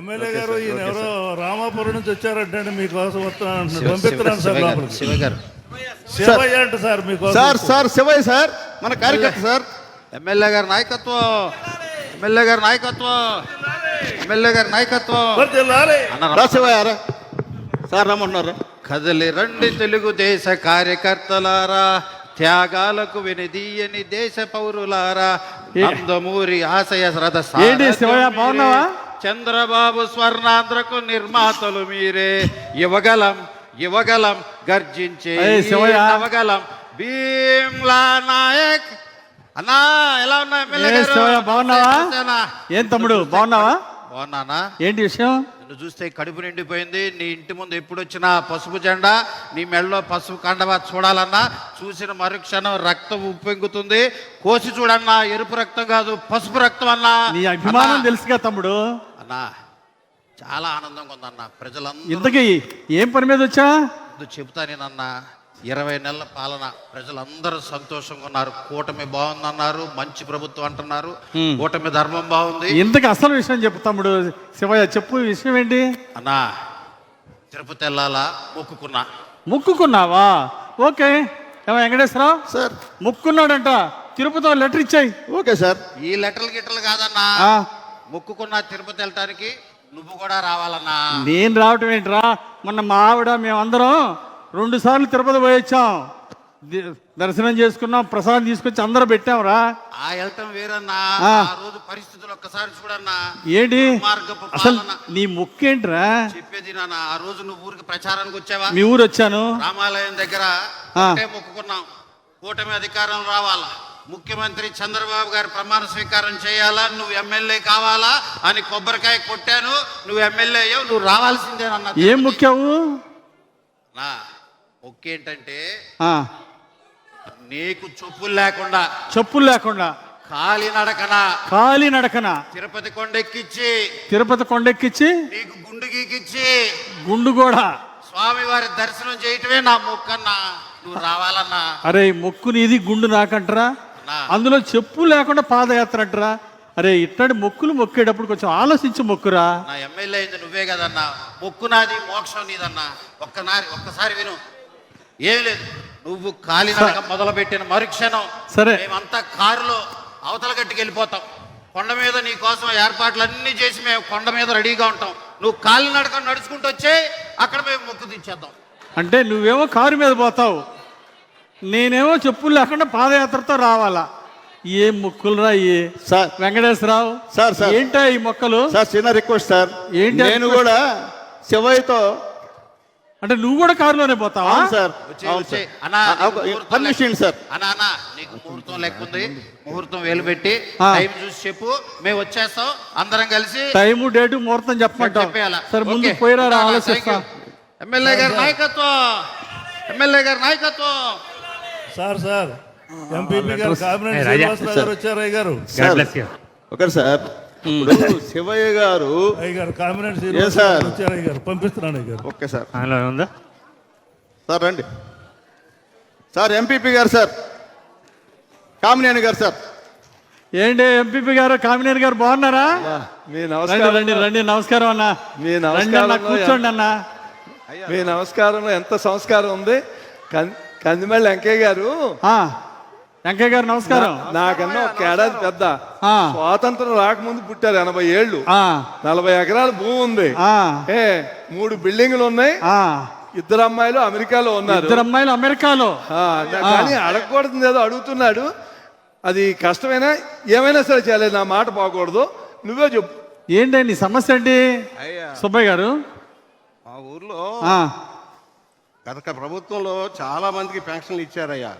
MLA గారు ఈయన ఎవరో రామాపురం నుంచి వచ్చారంటే మీకోసం వస్తున్నాను, పంపిస్తున్నాను సార్ లోపలికి. శివ గారు, శివయ్య అంట సార్ మీకోసం. సార్ శివయ్య సార్ మన కార్యకర్త సార్. ఎమ్మెల్యే గారి నాయకత్వం, ఎమ్మెల్యే గారి నాయకత్వం, ఎమ్మెల్యే గారి నాయకత్వం. రా శివయ్య రా సార్, రమ్మంటున్నారు. కదలి రండి తెలుగుదేశ కార్యకర్తలారా, త్యాగాలకు వెనుదీయని దేశ పౌరులారా, నందమూరి ఆశయ రథ బాగున్నావా? చంద్రబాబు స్వర్ణాంధ్రకు నిర్మాతలు మీరే. యువగలం యువగలం గర్జించే నవగలం భీమ్లా నాయక్. అన్నా ఎలా ఉన్నా ఎమ్మెల్యే గారు? బాగున్నావా? ఏం తమ్ముడు బాగున్నావా? బాగున్నానా? ఏంటి విషయం? నిన్ను చూస్తే కడుపు నిండిపోయింది. నీ ఇంటి ముందు ఎప్పుడు వచ్చినా పసుపు జెండా, నీ మెడలో పసుపు కండవా చూడాలన్నా చూసిన మరుక్షణం రక్తం ఉప్పొంగుతుంది. కోసి చూడన్నా ఎరుపు రక్తం కాదు పసుపు రక్తం అన్నా. నీ అభిమానం తెలుసుగా తమ్ముడు. అన్నా చాలా ఆనందంగా ఉందన్నా. ప్రజలందరూ ఇంతకీ ఏం పని మీద వచ్చా? చెబుతా నేనన్నా, 20 నెలల పాలన ప్రజలందరూ సంతోషంగా ఉన్నారు. కూటమి బాగుందన్నారు, మంచి ప్రభుత్వం అంటున్నారు, కూటమి ధర్మం బాగుంది. ఇంతకు అసలు విషయం చెప్పు తమ్ముడు. శివయ్య చెప్పు, విషయం ఏంటి? అన్నా తిరుపతి వెళ్ళాలా మొక్కుకున్నా. మొక్కుకున్నావా? ఓకే. ఏమో వెంకటేశ్వరరావు సార్ మొక్కున్నాడంట, తిరుపతిలో లెటర్ ఇచ్చాయి. Okay sir. ఈ లెటర్లు గిట్టలు కాదన్నా, మొక్కుకున్నా తిరుపతి వెళ్ళటానికి నువ్వు కూడా రావాలన్నా. నేను రావటం ఏంట్రా? మొన్న మా ఆవిడ మేమందరం 2 సార్లు తిరుపతి పోయి వచ్చాం, దర్శనం చేసుకున్నాం, ప్రసాదం తీసుకొచ్చి అందరూ పెట్టాంరా. ఆ వెళ్ళటం వేరన్నా, ఆ రోజు పరిస్థితులు ఒక్కసారి చూడన్నా. ఏంటి అసలు నీ మొక్కేంట్రా? చెప్పేది నాన్న, ఆ రోజు నువ్వు ఊరికి ప్రచారానికి వచ్చావా? మీ ఊరు వచ్చాను. రామాలయం దగ్గర మొక్కుకున్నాం, కూటమి అధికారం రావాలా, ముఖ్యమంత్రి చంద్రబాబు గారు ప్రమాణ స్వీకారం చేయాలా, నువ్వు ఎమ్మెల్యే కావాలా అని కొబ్బరికాయ కొట్టాను. నువ్వు ఎమ్మెల్యే అయ్యావు, నువ్వు రావాల్సిందేనన్నా. ఏం మొక్కావు? నా మొక్కేంటంటే నీకు చెప్పులు లేకుండా కాలినడకన తిరుపతి కొండెక్కిచ్చి నీకు గుండు గీకిచ్చి గుండు కూడా స్వామివారి దర్శనం చేయటమే నా మొక్కన్నా. నువ్వు రావాలన్నా. అరే మొక్కు నీది, గుండు నాకంటరా? అందులో చెప్పు లేకుండా పాదయాత్ర అంటరా? అరే ఇట్లాంటి మొక్కులు మొక్కేటప్పుడు కొంచెం ఆలోచించి మొక్కురా. నా ఎమ్మెల్యే అయింది నువ్వే కదన్నా, మొక్కు నాది మోక్షం నీదన్నా. ఒక్కసారి విను. ఏం లేదు, నువ్వు కాలినడక మొదలు పెట్టిన మరుక్షణం సరే మేమంతా కారులో అవతల గట్టుకు వెళ్ళిపోతాం. కొండ మీద నీ కోసం ఏర్పాట్లన్నీ చేసి మేము కొండ మీద రెడీగా ఉంటాం. నువ్వు కాలినడక నడుచుకుంటూ వచ్చే అక్కడ మేము మొక్కు తెచ్చేద్దాం. అంటే నువ్వేమో కారు మీద పోతావు, నేనేమో చెప్పులు లేకుండా పాదయాత్రతో రావాలా? ఏం మొక్కులు రా ఈ సార్? వెంకటేశ్వరరావు సార్ ఏంటా ఈ మొక్కలు? సార్ చిన్న రిక్వెస్ట్ సార్. ఏంటి? నేను కూడా శివయ్యతో. అంటే నువ్వు కూడా కారులోనే పోతావా? Sir permission sir. అన్నా నీకు ముహూర్తం లెక్కుంది, ముహూర్తం వేలు పెట్టి టైం చూసి చెప్పు, మేము వచ్చేస్తాం అందరం కలిసి. టైము డేటు ముహూర్తం చెప్పమంటాం. సరే ముందు పోయిరా, ఆలోచిస్తాం. ఎమ్మెల్యే గారి నాయకత్వం, ఎమ్మెల్యే గారి నాయకత్వం. సార్ ఎంపీపీ గారు కాబినెట్ శ్రీనివాసరావు గారు వచ్చారు. గారు ఒకరు సార్, శివయ్య గారు కాబినెట్ శ్రీనివాసరావు వచ్చారు. గారు పంపిస్తున్నాను. Okay sir. ఉందా సార్? రండి సార్. ఎంపీపీ గారు సార్, కామినేని గారు సార్. ఏంటి ఎంపీపీ గారు, కామినేని గారు బాగున్నారా? రండి. నమస్కారం అన్న. కూర్చోండి అన్న. మీ నమస్కారంలో ఎంత సంస్కారం ఉంది. కందిమల్లి వెంకయ్య గారు. వెంకయ్య గారు నమస్కారం. నాకన్నా ఒక ఏడాది పెద్ద. స్వాతంత్రం రాకముందు పుట్టారు. 80 ఏళ్ళు, 40 ఎకరాల భూమి ఉంది, 3 బిల్డింగ్లు ఉన్నాయి, 2 అమ్మాయిలు అమెరికాలో ఉన్నారు. 2 అమ్మాయిలు అమెరికాలో. కానీ అడగకూడదు ఏదో అడుగుతున్నాడు. అది కష్టమైనా ఏమైనా సరే చేయలేదు, నా మాట పోకూడదు. నువ్వే చెప్పు. ఏంటి నీ సమస్య ఏంటి సుబ్బయ్య గారు? మా ఊర్లో గత ప్రభుత్వంలో చాలా మందికి పెన్షన్లు ఇచ్చారయ్యా.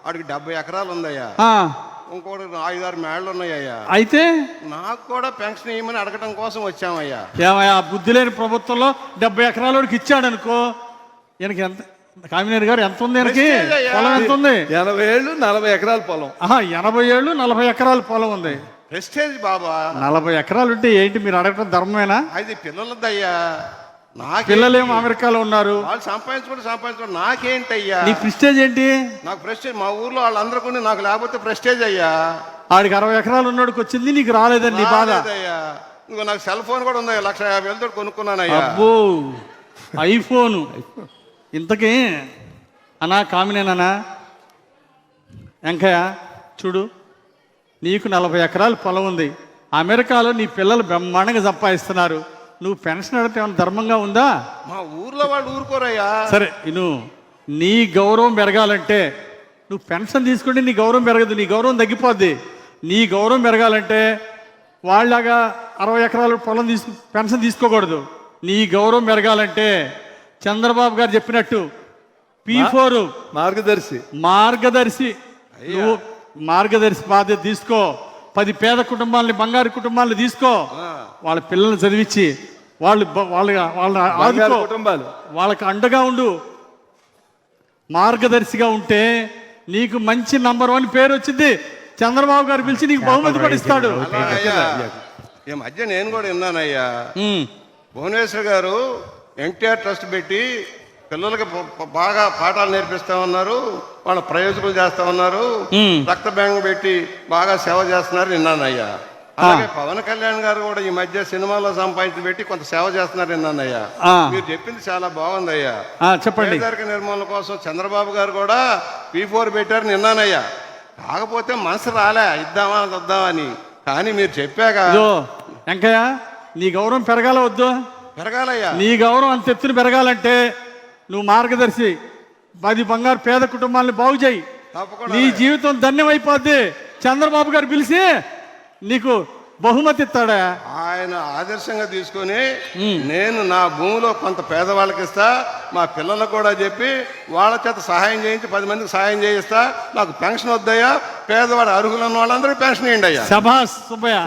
వాడికి 70 ఎకరాలు ఉందయ్యా, ఇంకోటి 5-6 మేళ్ళు ఉన్నాయ్యా. అయితే నాకు కూడా పెన్షన్ ఇవ్వమని అడగటం కోసం వచ్చామయ్యా. ఏమయ్యా బుద్ధి లేని ప్రభుత్వంలో 70 ఎకరాలకి ఇచ్చాడు అనుకో. ఈయనకి ఎంత, కామినేని గారు ఎంత ఉంది? ఈయనకి పొలం ఎంత ఉంది? 80 ఏళ్ళు 40 ఎకరాల పొలం. 80 ఏళ్ళు 40 ఎకరాల పొలం ఉంది. ప్రెస్టేజ్ బాబా. 40 ఎకరాలు ఉంటే ఏంటి మీరు అడగటం ధర్మమేనా? అది పిల్లలదయ్యా. పిల్లలేమో అమెరికాలో ఉన్నారు, వాళ్ళు సంపాదించుకోవడం నాకేంటయ్యా? నీ ప్రెస్టేజ్ ఏంటి? నాకు ప్రెస్టేజ్ మా ఊర్లో వాళ్ళందరికీ నాకు లేకపోతే ప్రెస్టేజ్ అయ్యా. ఆడికి 60 ఎకరాలు ఉన్నోడికి వచ్చింది, నీకు రాలేదని నీ బాధ. ఇంకో నాకు సెల్ ఫోన్ కూడా ఉందయ్యా, 1,50,000 కొనుక్కున్నానయ్యా. అబ్బో ఐఫోను. ఇంతకీ అన్నా కామినేనా వెంకయ్య చూడు, నీకు 40 ఎకరాల పొలం ఉంది. అమెరికాలో నీ పిల్లలు బ్రహ్మాండంగా సంపాదిస్తున్నారు. నువ్వు పెన్షన్ అడిగితే ఏమైనా ధర్మంగా ఉందా? మా ఊర్లో వాళ్ళు ఊరుకోరయ్యా. సరే నీ గౌరవం పెరగాలంటే నువ్వు పెన్షన్ తీసుకుంటే నీ గౌరవం పెరగదు, నీ గౌరవం తగ్గిపోద్ది. నీ గౌరవం పెరగాలంటే వాళ్ళలాగా 60 ఎకరాల పొలం పెన్షన్ తీసుకోకూడదు. నీ గౌరవం పెరగాలంటే చంద్రబాబు గారు చెప్పినట్టు P4 మార్గదర్శి నువ్వు మార్గదర్శి బాధ్యత తీసుకో. 10 పేద కుటుంబాలని, బంగారు కుటుంబాలను తీసుకో. వాళ్ళ పిల్లల్ని చదివించి వాళ్ళని ఆదుకో, వాళ్ళకి అండగా ఉండు. మార్గదర్శిగా ఉంటే నీకు మంచి నంబర్ 1 పేరు వచ్చింది. చంద్రబాబు గారు పిలిచి నీకు బహుమతి కూడా ఇస్తాడు. ఈ మధ్య నేను కూడా విన్నానయ్యా, భువనేశ్వర్ గారు ఎన్టీఆర్ ట్రస్ట్ పెట్టి పిల్లలకి బాగా పాఠాలు నేర్పిస్తా ఉన్నారు, వాళ్ళ ప్రయోజకులు చేస్తా ఉన్నారు, రక్త బ్యాంక్ పెట్టి బాగా సేవ చేస్తున్నారు విన్నానయ్యా. అలాగే పవన్ కళ్యాణ్ గారు కూడా ఈ మధ్య సినిమాలో సంపాదించి పెట్టి కొంత సేవ చేస్తున్నారు విన్నానయ్యా. మీరు చెప్పింది చాలా బాగుందయ్యా. చెప్పండి. పేదరిక నిర్మూలన కోసం చంద్రబాబు గారు కూడా P4 పెట్టారు విన్నానయ్యా. కాకపోతే మనసు రాలే ఇద్దామా వద్దామని. కానీ మీరు చెప్పాక వెంకయ్య నీ గౌరవం పెరగాల వద్దు? పెరగాలయ్యా. నీ గౌరవం అంత ఎత్తున పెరగాలంటే నువ్వు మార్గదర్శి 10 బంగారు పేద కుటుంబాలను బాగు చేయి. నీ జీవితం ధన్యమైపోద్ది. చంద్రబాబు గారు పిలిచి నీకు బహుమతి ఇస్తాడా? ఆయన ఆదర్శంగా తీసుకొని నేను నా భూమిలో కొంత పేదవాళ్ళకి ఇస్తా, మా పిల్లలకు కూడా చెప్పి వాళ్ళ చేత సహాయం చేయించి 10 మందికి సహాయం చేయిస్తా. నాకు పెన్షన్ వద్దయ్యా, పేదవాడు అర్హులు ఉన్న వాళ్ళందరికీ పెన్షన్ ఇవ్వండి అయ్యా. శభాష్ సుబ్బయ్య.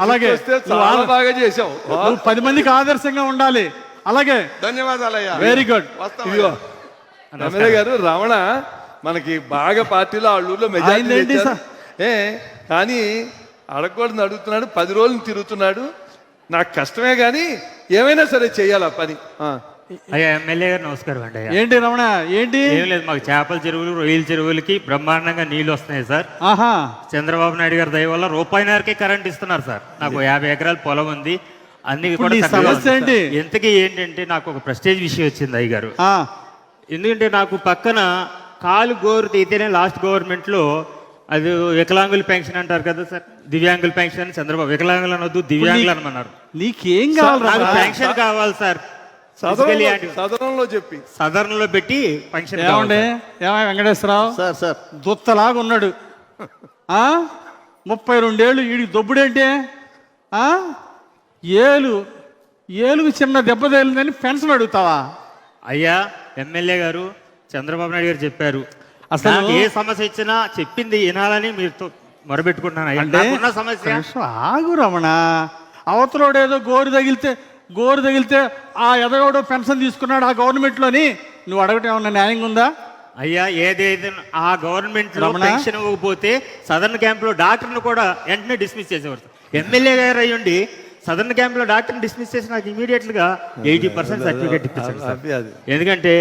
అలాగే చాలా బాగా చేసావు. నువ్వు 10 మందికి ఆదర్శంగా ఉండాలి. అలాగే ధన్యవాదాలయ్యా. Very good. ఎమ్మెల్యే గారు రమణ మనకి బాగా పార్టీలో వాళ్ళ ఊళ్ళో మెజారిటీ కానీ అడగకూడదు అడుగుతున్నాడు. 10 రోజులు తిరుగుతున్నాడు. నాకు కష్టమే కానీ ఏమైనా సరే చెయ్యాలి ఆ పని. అయ్యా ఎమ్మెల్యే గారు నమస్కారం అండి. ఏంటి రమణ ఏంటి? ఏం లేదు, మాకు చేపల చెరువులు, రొయ్యల చెరువులకి బ్రహ్మాండంగా నీళ్లు వస్తున్నాయి సార్. చంద్రబాబు నాయుడు గారి దయ వల్ల ₹1 కరెంట్ ఇస్తున్నారు సార్. నాకు 50 ఎకరాల పొలం ఉంది. అన్ని కూడా ఎంతకీ ఏంటంటే నాకు ఒక ప్రెస్టేజ్ విషయం వచ్చింది అయ్య గారు. ఎందుకంటే నాకు పక్కన కాలు గోరు తీతేనే లాస్ట్ గవర్నమెంట్ లో అది వికలాంగుల పెన్షన్ అంటారు కదా సార్, దివ్యాంగుల పెన్షన్ అని చంద్రబాబు వికలాంగులు అనొద్దు దివ్యాంగులు అనమన్నారు. నీకేం కావాలి? నాకు పెన్షన్ కావాలి సార్. సదరంలో పెట్టి పెన్షన్. ఏమండి వెంకటేశ్వరరావు సార్ దుత్తలాగా ఉన్నాడు. 32 ఏళ్ళు వీడికి దొబ్బుడేంటి? ఏలుగు చిన్న దెబ్బ తగిలిందని పెన్షన్ అడుగుతావా? అయ్యా ఎమ్మెల్యే గారు చంద్రబాబు నాయుడు గారు చెప్పారు, అసలు ఏ సమస్య ఇచ్చినా చెప్పింది వినాలని మీరు మొరబెట్టుకుంటున్నాను. అంటే సమస్య ఆగు రమణ. అవతలోడు ఏదో గోరు తగిలితే ఆ ఎదగోడో పెన్షన్ తీసుకున్నాడు ఆ గవర్నమెంట్లోని, నువ్వు అడగటం ఏమన్నా న్యాయంగా ఉందా? అయ్యా ఏదైతే ఆ గవర్నమెంట్ లో పెన్షన్ ఇవ్వకపోతే సదర్న్ క్యాంప్ లో డాక్టర్ను కూడా వెంటనే డిస్మిస్ చేసేవారు. ఎమ్మెల్యే గారు అయ్యండి సదర్న్ క్యాంప్ లో డాక్టర్ని డిస్మిస్ చేసి నాకు ఇమీడియట్ గా 80% సర్టిఫికేట్ ఇప్పించారు. ఎందుకంటే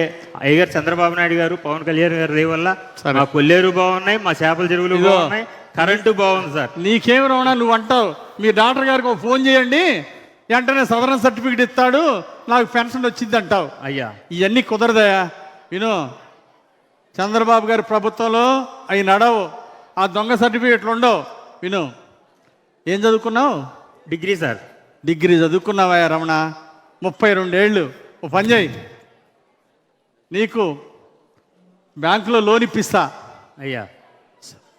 అయ్యగారు చంద్రబాబు నాయుడు గారు, పవన్ కళ్యాణ్ గారు రే వల్ల మా కొల్లేరు బాగున్నాయి, మా చేపల చెరువులు బాగున్నాయి, కరెంటు బాగుంది సార్. నీకేమి రమణ నువ్వు అంటావు, మీ డాక్టర్ గారికి ఫోన్ చేయండి వెంటనే సదరన్ సర్టిఫికేట్ ఇస్తాడు, నాకు పెన్షన్ వచ్చింది అంటావు. అయ్యా ఇవన్నీ కుదరదయా. చంద్రబాబు గారి ప్రభుత్వంలో అవి నడవు. ఆ దొంగ సర్టిఫికేట్లు ఉండవు. ఏం చదువుకున్నావు? Degree sir. డిగ్రీ చదువుకున్నావా రమణ? 32 ఏళ్ళు. ఓ పని చేయి, నీకు బ్యాంకులో లోన్ ఇప్పిస్తా అయ్యా,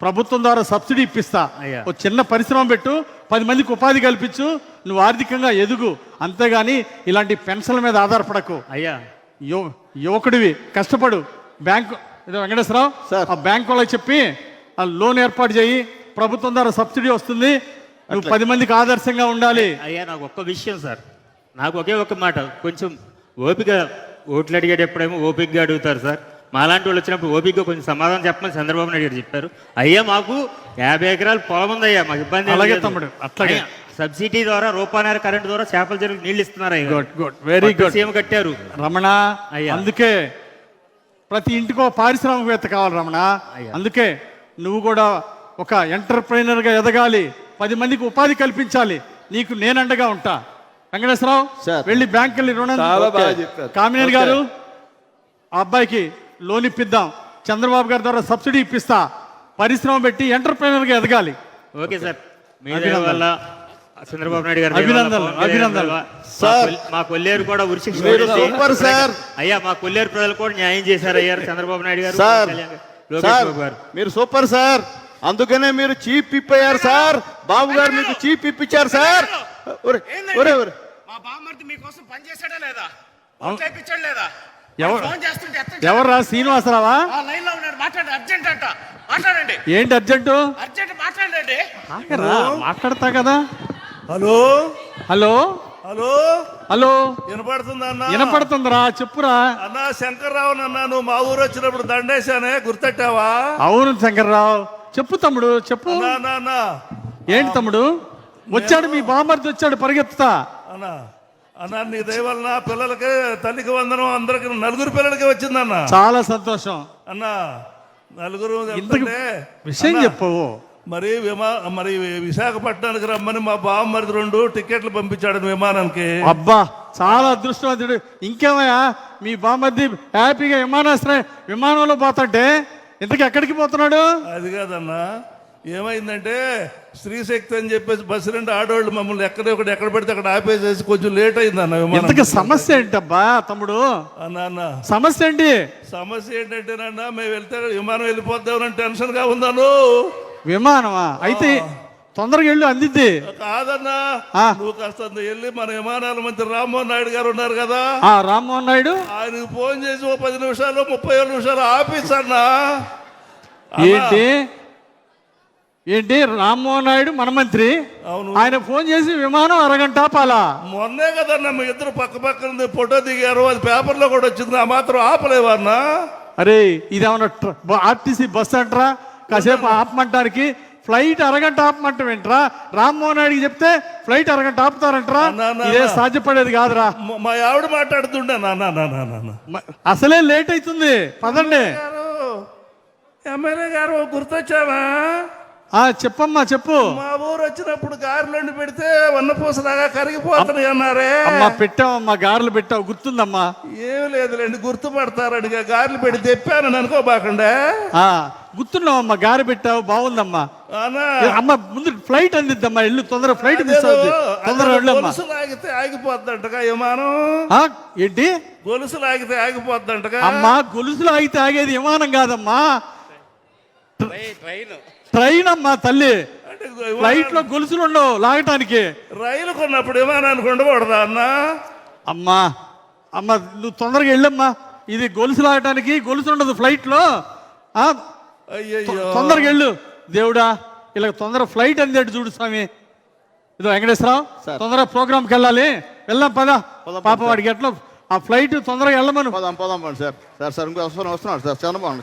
ప్రభుత్వం ద్వారా సబ్సిడీ ఇప్పిస్తా. ఓ చిన్న పరిశ్రమ పెట్టు, 10 మందికి ఉపాధి కల్పించు, నువ్వు ఆర్థికంగా ఎదుగు. అంతేగాని ఇలాంటి పెన్షన్ల మీద ఆధారపడకు. అయ్యా యువకుడివి, కష్టపడు. బ్యాంకు వెంకటేశ్వరరావు ఆ బ్యాంకు వాళ్ళకి చెప్పి ఆ లోన్ ఏర్పాటు చేయి, ప్రభుత్వం ద్వారా సబ్సిడీ వస్తుంది, నువ్వు 10 మందికి ఆదర్శంగా ఉండాలి. అయ్యా నాకు ఒక్క విషయం సార్, నాకు ఒకే ఒక మాట, కొంచెం ఓపిక, ఓట్లు అడిగేటప్పుడేమో ఓపికగా అడుగుతారు సార్. మాలాంటి వాళ్ళు వచ్చినప్పుడు ఓపికగా కొంచెం సమాధానం చెప్పమని చంద్రబాబు నాయుడు గారు చెప్పారు. అయ్యా మాకు 50 ఎకరాల పొలం ఉందయ్యా, మాకు ఇబ్బంది. అలాగే తమ్ముడు, అట్లాగే సబ్సిడీ ద్వారా ₹1 కరెంట్ ద్వారా చేపల చెరువులు నీళ్ళు ఇస్తున్నారు. Very good. సీఎం కట్టారు రమణ. అందుకే ప్రతి ఇంటికో పారిశ్రామికవేత్త కావాలి రమణ. అందుకే నువ్వు కూడా ఒక ఎంటర్ప్రైనర్గా ఎదగాలి, 10 మందికి ఉపాధి కల్పించాలి. నీకు నేను అండగా ఉంటా. వెంకటేశ్వరరావు సార్. వెళ్ళి బ్యాంక్ వెళ్ళి రుణం చాలా బాగా చెప్పారు. కామినేని గారు ఆ అబ్బాయికి లోన్ ఇప్పిద్దాం. చంద్రబాబు గారి ద్వారా సబ్సిడీ ఇప్పిస్తా. పరిశ్రమ పెట్టి ఎంటర్ప్రైనర్గా ఎదగాలి. ఓకే సార్, మీ దయ వల్ల చంద్రబాబు నాయుడు గారు అభినందనలు, అభినందనలు. మా కొల్లేరు కూడా ఉరిశిక్ష మీరు పడింది. Super sir. అయ్యా మా కొల్లేరు ప్రజలు కూడా న్యాయం చేశారు అయ్యారు చంద్రబాబు నాయుడు గారు, సార్ లోకేష్ సార్ బాబు గారు. మీరు సూపర్ సార్. అందుకనే మీరు చీఫ్ పిప్ అయ్యారు సార్. బాబు గారు మీకు చీఫ్ పిప్ ఇచ్చారు సార్. ఒరే ఒరే ఒరే మా బామ్మర్ది మీకోసం పని చేశాడా లేదా? చేయించాడు లేదా? ఎవరు ఫోన్ చేస్తుంటే ఎత్తండి. ఎవర్రా? శ్రీనివాసరావా? ఆ లైన్ లో ఉన్నాడు, మాట్లాడండి. అర్జెంట్ అంట, మాట్లాడండి. ఏంటి అర్జెంటు? అర్జెంట్ మాట్లాడండి. ఆగరా, మాట్లాడతా కదా. హలో హలో హలో హలో వినపడుతుందా అన్న? వినపడుతుందిరా, చెప్పురా. అన్న శంకర్రావు అన్న, నువ్వు మా ఊరు వచ్చినప్పుడు దండేశానే, గుర్తెట్టావా? అవును శంకర్రావు, చెప్పు తమ్ముడు చెప్పు. అన్నా, అన్నా, అన్నా. ఏంటి తమ్ముడు? వచ్చాడు మీ బామ్మర్ది వచ్చాడు, పరిగెత్తుతా. అన్న అన్న నీ దయ వలన పిల్లలకి తల్లికి వందనం అందరికి 4 పిల్లలకి వచ్చిందన్న. చాలా సంతోషం. అన్న 4 ఇంతకు వెళ్తుంటే విషయం అన్న, చెప్పవు. మరి విశాఖపట్నానికి రమ్మని మా బామ్మరిది 2 టికెట్లు పంపించాడు విమానానికి. అబ్బా చాలా అదృష్టవంతుడు. ఇంకేమయ్యా మీ బామ్మర్ది హ్యాపీగా విమానంలో పోతుంటే ఇంతకు ఎక్కడికి పోతున్నాడు? అది కాదన్నా, ఏమైందంటే స్త్రీశక్తి అని చెప్పేసి బస్సు 2 ఆడవాళ్ళు మమ్మల్ని ఎక్కడ పెడితే అక్కడ ఆపేసేసి కొంచెం లేట్ అయిందన్న విమానం. ఇంతకు సమస్య ఏంటబ్బా తమ్ముడు? అన్న సమస్య ఏంటి? సమస్య ఏంటంటేనన్నా, మేము వెళ్తే విమానం వెళ్ళిపోద్దామని టెన్షన్ గా ఉందాను. విమానమా? అయితే తొందరగా వెళ్ళు, అందిద్ది. కాదన్నా, నువ్వు కాస్త వెళ్ళి మన విమానాల మంత్రి రామ్మోహన్ నాయుడు గారు ఉన్నారు కదా, రామ్మోహన్ నాయుడు, ఆయనకు ఫోన్ చేసి 10 నిమిషాలు 37 నిమిషాలు ఆఫీస్ అన్నా. ఏంటి ఏంటి రామ్మోహన్ నాయుడు మన మంత్రి? అవును. ఆయన ఫోన్ చేసి విమానం అరగంట ఆపాలా? మొన్నే కదన్నా మీ ఇద్దరు పక్క పక్కన ఫోటో దిగారు, అది పేపర్లో కూడా వచ్చింది. ఆ మాత్రం ఆపలేవన్నా? అరే ఇదేమన్నా ఆర్టీసీ బస్ అంటారా? కాసేపు ఆపమంటానికి ఫ్లైట్ అరగంట ఆపమంటాం ఏంట్రా? రామ్మోహన్ నాయుడికి చెప్తే ఫ్లైట్ అరగంట ఆపుతారంటరా? ఇదే సాధ్యపడేది కాదురా. మా ఆవిడ మాట్లాడుతుండే నాన్న అసలే లేట్ అవుతుంది, పదండి. ఎమ్మెల్యే గారు గుర్తొచ్చావా? చెప్పమ్మా చెప్పు. మా ఊరు వచ్చినప్పుడు గారెలు పెడితే వన్నపూసలాగా కరిగిపోతున్నాయి అన్నారే. అమ్మా పెట్టావమ్మా, గారెలు పెట్టావు, గుర్తుందమ్మా. ఏమి లేదులేండి, గుర్తుపడతారని గారెలు పెట్టి తెప్పానని అనుకోబాకండే. గుర్తున్నావమ్మా, గారె పెట్టావు, బాగుందమ్మా. అమ్మ ముందు ఫ్లైట్ అందిద్దమ్మా, ఇల్లు తొందరగా ఫ్లైట్ మిస్ అవుతుంది, తొందరగా వెళ్ళమ్మా. గొలుసు లాగితే ఆగిపోద్దంటగా విమానం. ఏంటి గొలుసు లాగితే ఆగిపోద్దంటగా? అమ్మా గొలుసులు ఆగితే ఆగేది విమానం కాదమ్మా, ట్రైన్ అమ్మా తల్లి. ఫ్లైట్ లో గొలుసులు ఉండవు లాగటానికి. రైలు కొన్నప్పుడు విమానానికి ఉండకూడదా అన్న? అమ్మా అమ్మ నువ్వు తొందరగా వెళ్ళమ్మా, ఇది గొలుసు లాగటానికి గొలుసు ఉండదు ఫ్లైట్ లో. అయ్యయ్యో, తొందరగా వెళ్ళు దేవుడా. ఇలా తొందర ఫ్లైట్ అందేట్టు చూడు స్వామి. ఇదో వెంకటేశ్వరరావు, తొందరగా ప్రోగ్రామ్కి వెళ్ళాలి, వెళ్దాం పదా. పాప వాడికి ఎట్లా ఆ ఫ్లైట్ తొందరగా వెళ్ళమను. పోదాం సార్. ఇంకో వస్తున్నాడు సార్. చంద్రబాబు